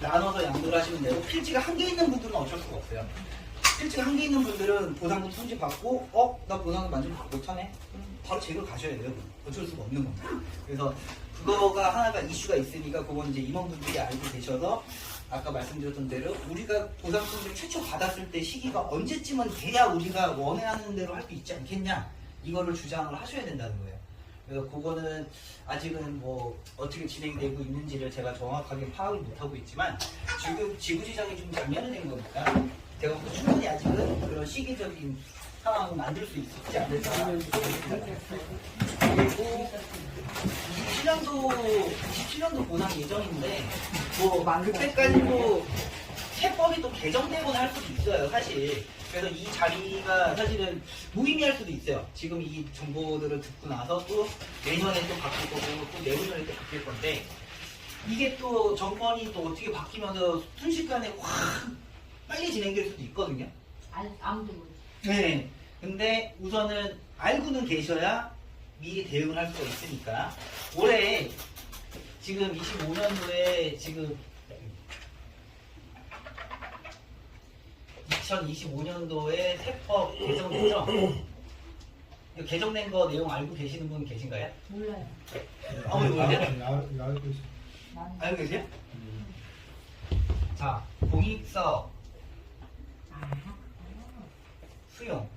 나눠서 양도를 하시면 되고, 필지가 한 개 있는 분들은 어쩔 수가 없어요. 필지가 한 개 있는 분들은 보상금 통지 받고, 나 보상금 만점 못하네? 바로 제걸 가셔야 돼요. 어쩔 수가 없는 겁니다. 그래서 그거가 하나가 이슈가 있으니까 그건 이제 임원분들이 알고 계셔서 아까 말씀드렸던 대로 우리가 보상 통지를 최초 받았을 때 시기가 언제쯤은 돼야 우리가 원하는 대로 할 수 있지 않겠냐, 이거를 주장을 하셔야 된다는 거예요. 그래서 그거는 아직은 뭐 어떻게 진행되고 있는지를 제가 정확하게 파악을 못하고 있지만, 지금 지구지정이 좀 작년에 된 거니까 제가 충분히 아직은 그런 시기적인 상황을 만들 수 있지 않을까. 그리고 27년도 보상 예정인데, 뭐 그때까지 뭐 세법이 또 개정되거나 할 수도 있어요, 사실. 그래서 이 자리가 사실은 무의미할 수도 있어요. 지금 이 정보들을 듣고 나서 또 내년에 또 바뀔 거고 또 내후년에 또 바뀔 건데, 이게 또 정권이 또 어떻게 바뀌면서 순식간에 확 빨리 진행될 수도 있거든요. 아무도 모르죠. 네. 근데 우선은 알고는 계셔야 미리 대응을 할 수가 있으니까, 올해 지금 25년도에 지금 2025년도에 세법 개정됐죠? 이거 개정된 거 내용 알고 계시는 분 계신가요? 몰라요. 아무도 모르세요? 알고 있어. 알고 계세요? 자, 공익사업, 수용.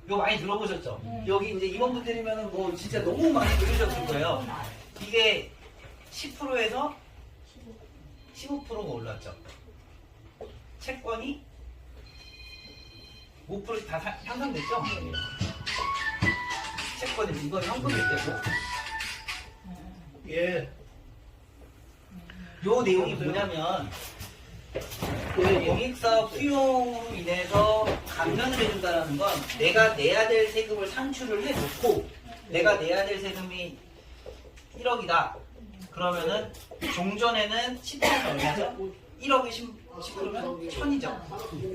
이거 많이 들어보셨죠? 여기 이제 임원분들이면은 뭐 진짜 너무 많이 들으셨을 거예요. 이게 10%에서 15%가 올랐죠. 채권이 5%씩 다 향상됐죠? 채권이 이건 현금일 때고. 예. 요 내용이 뭐냐면, 공익사업 수용으로 인해서 감면을 해준다는 건, 내가 내야 될 세금을 산출을 해놓고 내가 내야 될 세금이 1억이다. 그러면은 종전에는 10%가 얼마죠? 1억에 10%면 1000이죠.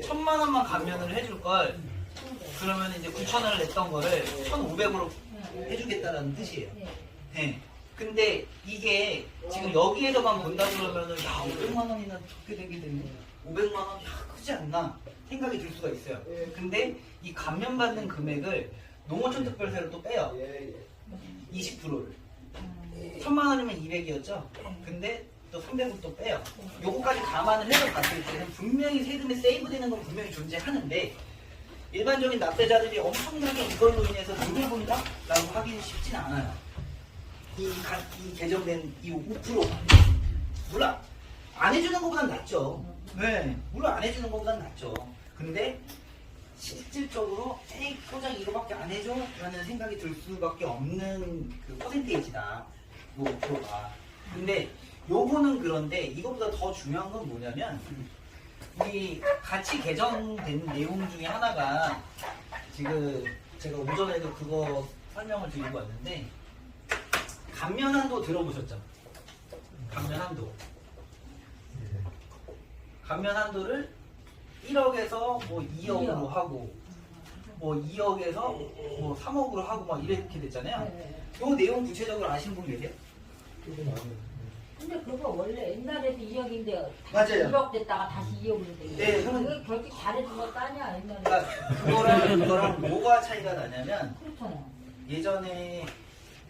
1000만 원만 감면을 해줄 걸, 그러면 이제 9,000원을 냈던 거를 1,500으로 해주겠다는 뜻이에요. 네. 근데 이게 지금 여기에서만 본다 그러면은, 야, 500만 원이나 적게 되게 되네. 500만 원, 야, 크지 않나 생각이 들 수가 있어요. 근데 이 감면받는 금액을 농어촌 특별세를 또 빼요. 20%를. 1000만 원이면 200이었죠. 근데 또 300을 또 빼요. 요거까지 감안을 해서 봤을 때는 분명히 세금이 세이브되는 건 분명히 존재하는데, 일반적인 납세자들이 엄청나게 이걸로 인해서 돈을 번다? 라고 하기는 쉽진 않아요. 이 개정된 이 5%. 물론 안 해주는 것보단 낫죠. 네, 물론 안 해주는 것보단 낫죠. 근데 실질적으로 에이, 고작 이거밖에 안 해줘? 라는 생각이 들 수밖에 없는 그 퍼센테이지다, 요 5%가. 근데 요거는 그런데 이것보다 더 중요한 건 뭐냐면, 이 같이 개정된 내용 중에 하나가, 지금 제가 오전에도 그거 설명을 드리고 왔는데, 감면한도 들어보셨죠? 감면한도. 감면한도를 1억에서 뭐 2억으로 하고, 뭐 2억에서 뭐 3억으로 하고 막 이렇게 됐잖아요. 요 내용 구체적으로 아시는 분 계세요? 근데 그거 원래 옛날에도 2억인데 맞아요. 1억 됐다가 다시 2억으로 돼. 네, 그게 그렇게 잘해준 것도 아니야, 옛날에. 그러니까 그거랑 뭐가 차이가 나냐면, 그렇잖아요. 예전에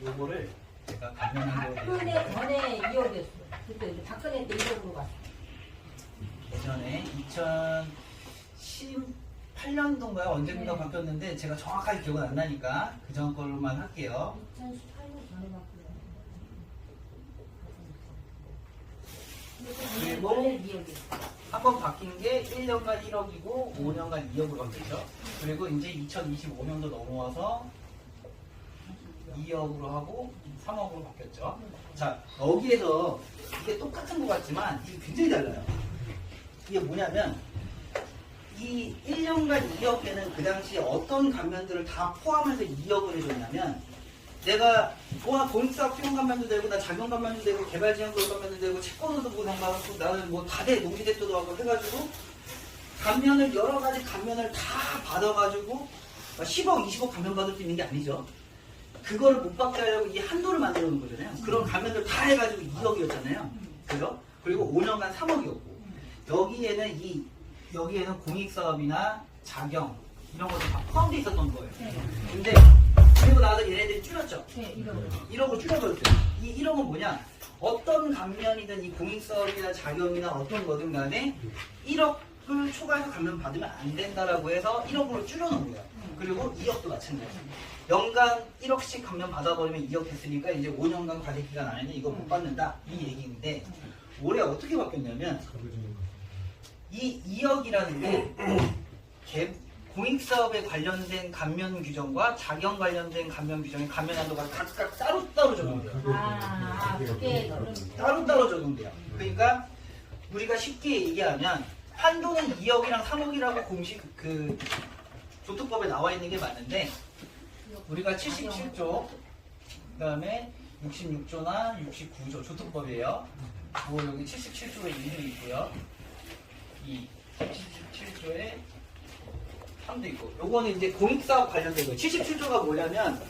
요거를 제가 감면한도 박근혜 전에 2억이었어. 그때 이제 박근혜 때 2억으로 갔어. 예전에 2018년도인가요? 언젠가 바뀌었는데 제가 정확하게 기억은 안 나니까 그전 걸로만 할게요. 2018년 전에 바뀌었어. 그리고 원래 2억이었어. 한번 바뀐 게 1년간 1억이고 5년간 2억으로 바뀌었죠. 그리고 이제 2025년도 넘어와서 2억으로 하고 3억으로 바뀌었죠. 자, 여기에서 이게 똑같은 것 같지만 이게 굉장히 달라요. 이게 뭐냐면, 이 1년간 2억에는 그 당시에 어떤 감면들을 다 포함해서 2억을 해줬냐면, 내가 공익사업 수용 감면도 되고, 나 자금 감면도 되고, 개발지원금 감면도 되고, 채권으로도 보상받고, 나는 뭐 다대 농지대표도 하고 해가지고 감면을, 여러 가지 감면을 다 받아가지고 10억, 20억 감면 받을 수 있는 게 아니죠. 그거를 못 받게 하려고 이 한도를 만들어 놓은 거잖아요. 그런 감면들 다 해가지고 2억이었잖아요. 그죠? 그리고 5년간 3억이었고 여기에는 공익사업이나 자경 이런 것도 다 포함되어 있었던 거예요. 근데 그리고 나서 얘네들이 줄였죠. 네, 1억을 줄여버렸어요. 이 1억은 뭐냐? 어떤 감면이든 이 공익사업이나 자경이나 어떤 거든 간에 1억을 초과해서 감면 받으면 안 된다라고 해서 1억으로 줄여놓은 거예요. 그리고 2억도 마찬가지예요. 연간 1억씩 감면 받아버리면 2억 됐으니까 이제 5년간 과세기간 안에는 이거 못 받는다 이 얘기인데 올해 어떻게 바뀌었냐면 이 2억이라는 게 공익사업에 관련된 감면 규정과 자경 관련된 감면 규정의 감면 한도가 각각 따로따로 적용돼요. 그게 따로따로 적용돼요. 그러니까 우리가 쉽게 얘기하면 한도는 2억이랑 3억이라고 공식 그 조특법에 나와 있는 게 맞는데 우리가 77조 그다음에 66조나 69조 조특법이에요. 뭐 여기 77조에 2도 있고요. 이 77조에 3도 있고 요거는 이제 공익사업 관련된 거예요. 77조가 뭐냐면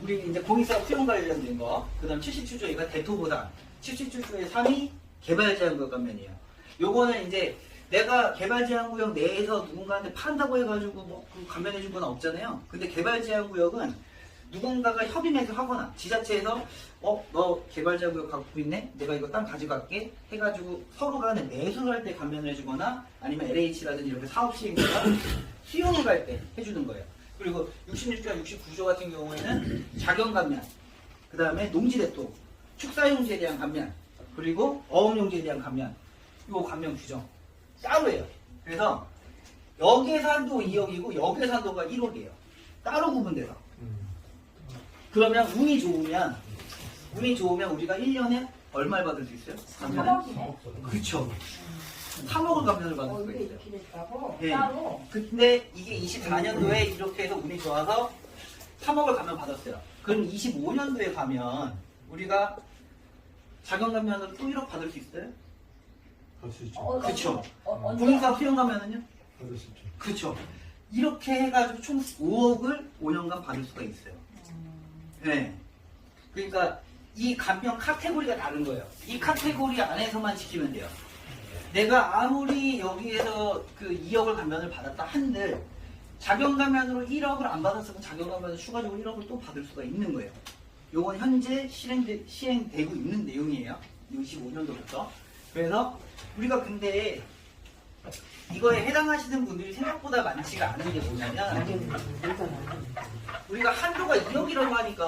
우리 이제 공익사업 수용 관련된 거. 그다음 77조가 대토보상. 77조의 3이 개발제한구역 감면이에요. 요거는 이제 내가 개발제한구역 내에서 누군가한테 판다고 해가지고 뭐 감면해준 건 없잖아요. 근데 개발제한구역은 누군가가 협의해서 하거나 지자체에서 너 개발제한구역 갖고 있네? 내가 이거 땅 가져갈게 해가지고 서로 간에 매수를 할 때 감면을 해주거나 아니면 LH라든지 이렇게 사업 시행자가 수용을 갈 때 해주는 거예요. 그리고 66조와 69조 같은 경우에는 자경 감면, 그 다음에 농지대토, 축사용지에 대한 감면, 그리고 어업용지에 대한 감면, 요 감면 규정 따로예요. 그래서 여기에서 한도 2억이고 여기에서 한도가 1억이에요. 따로 구분돼서. 그러면 운이 좋으면 우리가 1년에 얼마를 받을 수 있어요? 3억이네. 그렇죠. 3억을 감면을 받을 수가 이게 있어요. 이렇게 됐다고? 네. 따로? 근데 이게 24년도에 이렇게 해서 운이 좋아서 3억을 감면 받았어요. 그럼 25년도에 가면 우리가 자경 감면으로 또 1억 받을 수 있어요? 받을 수 있죠. 그쵸. 언제? 공사 수용 감면은요? 받을 수 있죠. 그쵸. 이렇게 해가지고 총 5억을 5년간 받을 수가 있어요. 네. 그러니까 이 감면 카테고리가 다른 거예요. 이 카테고리 안에서만 지키면 돼요. 내가 아무리 여기에서 그 2억을 감면을 받았다 한들 자경 감면으로 1억을 안 받았으면 자경 감면을 추가적으로 1억을 또 받을 수가 있는 거예요. 요건 현재 시행되고 있는 내용이에요. 25년도부터. 그래서 우리가 근데 이거에 해당하시는 분들이 생각보다 많지가 않은 게 뭐냐면 우리가 한도가 2억이라고 하니까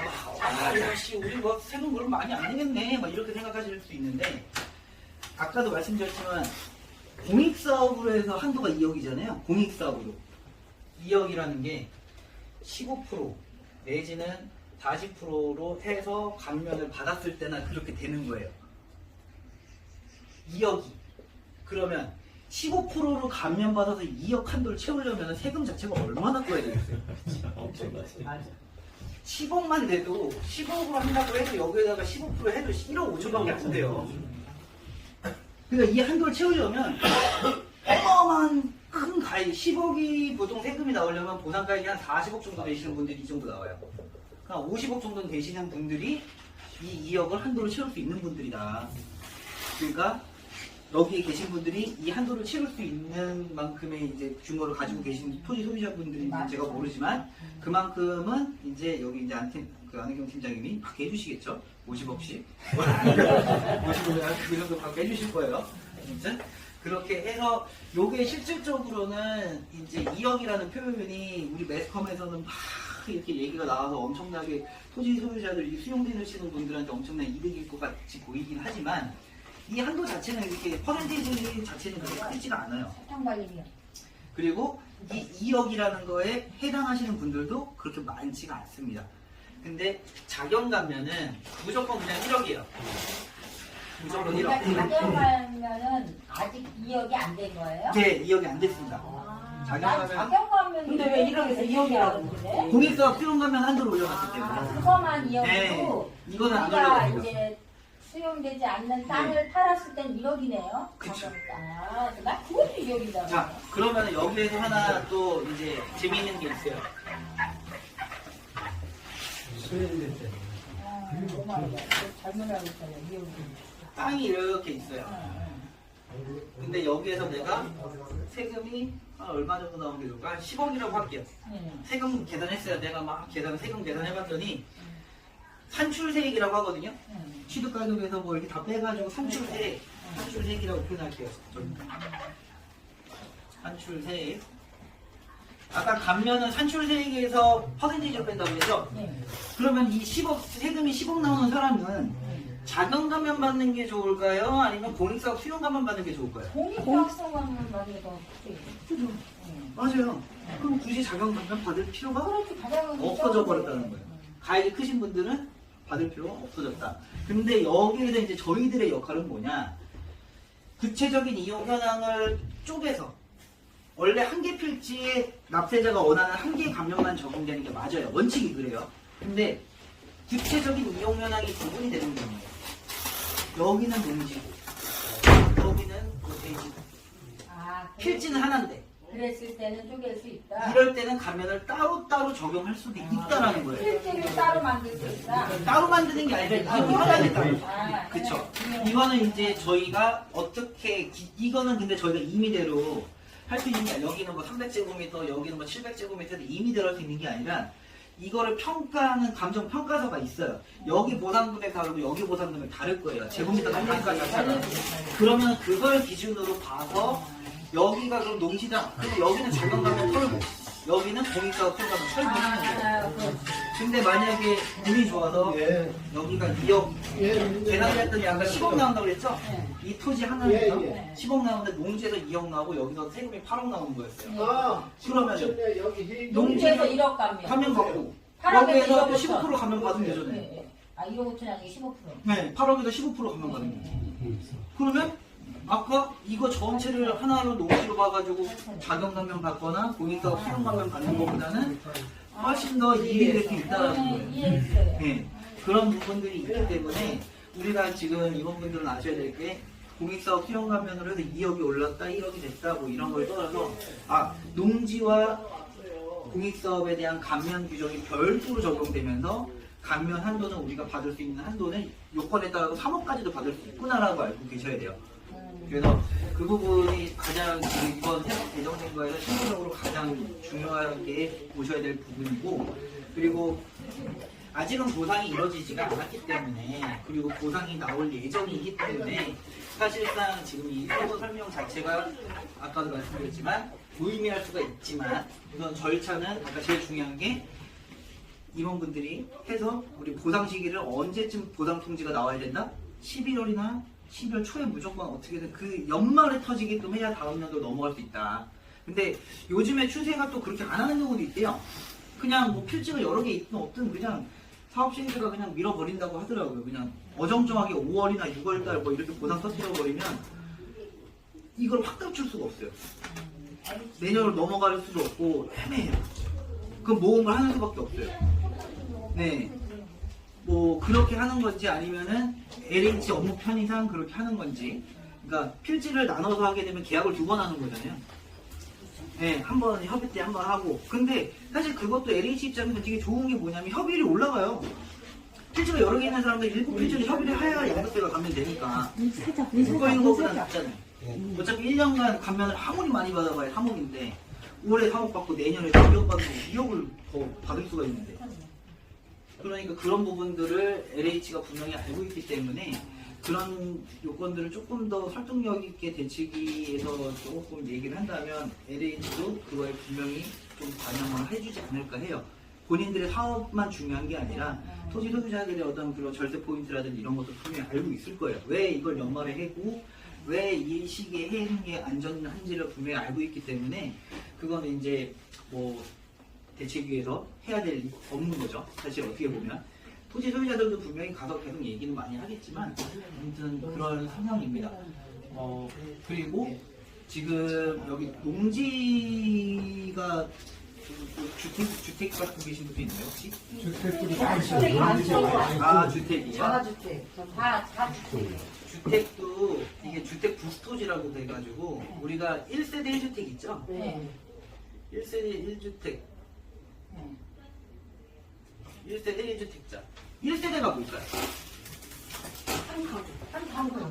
야씨 우리 뭐 세금 그럼 많이 안 내겠네 막 이렇게 생각하실 수 있는데 아까도 말씀드렸지만 공익사업으로 해서 한도가 2억이잖아요. 공익사업으로 2억이라는 게 15% 내지는 40%로 해서 감면을 받았을 때나 그렇게 되는 거예요. 2억이 그러면 15%로 감면받아서 2억 한도를 채우려면 세금 자체가 얼마나 떠야 되겠어요? 10억만 내도 10억으로 한다고 해도 여기에다가 15% 해도 1억 5천밖에 안 돼요. 그러니까 이 한도를 채우려면 어마어마한 큰 가액 10억이 보통 세금이 나오려면 보상가액이 한 40억 정도 되시는 분들이 이 정도 나와요. 그러니까 50억 정도 되시는 분들이 이 2억을 한도로 채울 수 있는 분들이다. 그러니까 여기에 계신 분들이 이 한도를 채울 수 있는 만큼의 이제 규모를 가지고 계신 토지 소유자분들인지 제가 모르지만 그만큼은 이제 여기 이제 안혜경 팀장님이 받게 해주시겠죠? 50억씩 50억 그 정도 받게 해주실 거예요. 아무튼 그렇게 해서 요게 실질적으로는 이제 2억이라는 표현이 우리 매스컴에서는 막 이렇게 얘기가 나와서 엄청나게 토지 소유자들 수용되시는 분들한테 엄청난 이득일 것 같이 보이긴 하지만 이 한도 자체는 이렇게 퍼센테이지 자체는 그렇게 크지가 않아요. 사탕 발림이요. 그리고 이 2억이라는 거에 해당하시는 분들도 그렇게 많지가 않습니다. 근데 자경 감면은 무조건 그냥 1억이에요. 무조건 1억. 그러니까 자경 가면은 아직 2억이 안 된 거예요? 네, 2억이 안 됐습니다. 난 자경 자경 가면 근데 왜 1억에서 2억이라고 그러는데? 공익사업 수용 감면 한도를 올려놨기 때문에. 그거만 네, 2억이고 이거는 안 우리가 올려놨습니다. 이제 수용되지 않는 땅을 팔았을 땐 1억이네요. 그쵸. 나 그것도 2억이다. 자, 그러면 여기에서 하나 또 이제 재미있는 게 있어요. 수행될 때. 너무 잘못 알고 있어요. 2억이. 땅이 이렇게 있어요. 근데 여기에서 내가 세금이 얼마 정도 나온 게 좋을까? 한 10억이라고 할게요. 세금 계산했어요. 내가 막 세금 계산해봤더니 산출세액이라고 하거든요. 취득가격에서 뭐 이렇게 다 빼가지고 산출세액이라고 표현할게요. 산출세액. 아까 감면은 산출세액에서 퍼센테이지로 뺀다고 했죠? 그러면 이 10억, 세금이 10억 나오는 사람은 자경감면 받는 게 좋을까요? 아니면 공익사업 수용감면 받는 게 좋을까요? 공익학생만 받는 거 그죠? 맞아요. 그럼 굳이 자경감면 받을 필요가 그렇지 가장 없어져 버렸다는 거예요. 가액이 크신 분들은 받을 필요가 없어졌다. 근데 여기에서 이제 저희들의 역할은 뭐냐? 구체적인 이용 현황을 쪼개서 원래 한 개 필지에 납세자가 원하는 한 개의 감면만 적용되는 게 맞아요. 원칙이 그래요. 근데 구체적인 이용 현황이 구분이 되는 경우에 여기는 농지고 여기는 돼지고 필지는 하나인데 그랬을 때는 쪼갤 수 있다. 이럴 때는 감면을 따로따로 적용할 수도 있다라는 거예요. 필지를 따로 만들 수 있다. 따로 만드는 게 아니라 이용 현황에 따로. 아, 그쵸. 이거는 이제 저희가 어떻게, 이거는 근데 저희가 임의대로 할 수 있는 게 아니라 여기는 뭐 300제곱미터, 여기는 뭐 700제곱미터 임의대로 할 수 있는 게 아니라 이거를 평가하는 감정평가서가 있어요. 여기 보상금액 다르고 여기 보상금액 다를 거예요. 제곱미터 단가가 자체가. 그러면 그걸 기준으로 봐서 여기가 그럼 농지다. 근데 여기는 자경감면 털고 여기는 공익사업 털가면 털고 하는 거예요. 근데 만약에 운이 좋아서 여기가 2억 계산을 했더니 아까 10억 나온다고 그랬죠? 이 토지 하나에서 10억 나오는데 농지에서 2억 나오고 여기서 세금이 8억 나오는 거였어요. 그러면 농지에서 1억 가면 가면 받고 8억에서 여기에서 1억 15% 가면 받으면 되잖아요. 아 1억 5천이 아니고 15%. 네, 8억에서 15% 가면 받는 거예요. 그러면 아까 이거 전체를 하나로 농지로 봐가지고 자경감면 받거나 공익사업 수용감면 받는 것보다는 훨씬 더 이익이 있다는 거예요. 이해했어요. 네, 그런 부분들이 있기 때문에 우리가 지금 이번분들은 아셔야 될 게 공익사업 수용감면으로 해서 2억이 올랐다, 1억이 됐다, 뭐 이런 걸 떠나서 농지와 공익사업에 대한 감면 규정이 별도로 적용되면서 감면 한도는 우리가 받을 수 있는 한도는 요건에 따라서 3억까지도 받을 수 있구나라고 알고 계셔야 돼요. 그래서 그 부분이 가장 이번 새롭게 개정된 거에서 실질적으로 가장 중요하게 보셔야 될 부분이고, 그리고 아직은 보상이 이루어지지가 않았기 때문에, 그리고 보상이 나올 예정이기 때문에 사실상 지금 이 세부 설명 자체가 아까도 말씀드렸지만 무의미할 수가 있지만 우선 절차는 아까 제일 중요한 게 임원분들이 해서 우리 보상 시기를 언제쯤 보상 통지가 나와야 된다? 11월이나 12월 초에 무조건 어떻게든 그 연말에 터지게끔 해야 다음 년도 넘어갈 수 있다. 근데 요즘에 추세가 또 그렇게 안 하는 경우도 있대요. 그냥 뭐 필지가 여러 개 있든 없든 그냥 사업 시행자가 그냥 밀어버린다고 하더라고요. 그냥 어정쩡하게 5월이나 6월달 뭐 이렇게 보상 터뜨려버리면 이걸 확 감출 수가 없어요. 내년으로 넘어갈 수도 없고 애매해요. 그럼 모험을 하는 수밖에 없어요. 네. 뭐 그렇게 하는 건지 아니면은 LH 업무 편의상 그렇게 하는 건지. 그러니까 필지를 나눠서 하게 되면 계약을 2번 하는 거잖아요. 네, 한 번 협의 때 한 번 하고. 근데 사실 그것도 LH 입장에서 되게 좋은 게 뭐냐면 협의율이 올라가요. 필지가 여러 개 있는 사람들 일부 필지를 협의를 해야 양도세가 감면되니까. 묶어 있는 것보다 낫잖아요. 어차피 1년간 감면을 아무리 많이 받아봐야 3억인데 올해 3억 받고 내년에 2억 받고 2억을 더 받을 수가 있는데. 그러니까 그런 부분들을 LH가 분명히 알고 있기 때문에 그런 요건들을 조금 더 설득력 있게 대치기에서 조금 얘기를 한다면 LH도 그거에 분명히 좀 반영을 해주지 않을까 해요. 본인들의 사업만 중요한 게 아니라 토지 소유자들의 어떤 그런 절세 포인트라든지 이런 것도 분명히 알고 있을 거예요. 왜 이걸 연말에 해고 왜 이 시기에 해는 게 안전한지를 분명히 알고 있기 때문에 그거는 이제 뭐 대책위에서 해야 될 없는 거죠. 사실 어떻게 보면 토지 소유자들도 분명히 가서 계속 얘기는 많이 하겠지만 아무튼 그런 상황입니다. 그리고 지금 여기 농지가 주택 갖고 계신 분도 있나요 혹시? 주택들이 주택이요? 자가주택. 다 주택이에요. 주택도 이게 주택 부스토지라고 돼가지고 우리가 1세대 1주택 있죠? 네. 1세대 1주택 1세대 1주택자 1세대가 뭘까요? 한 가구.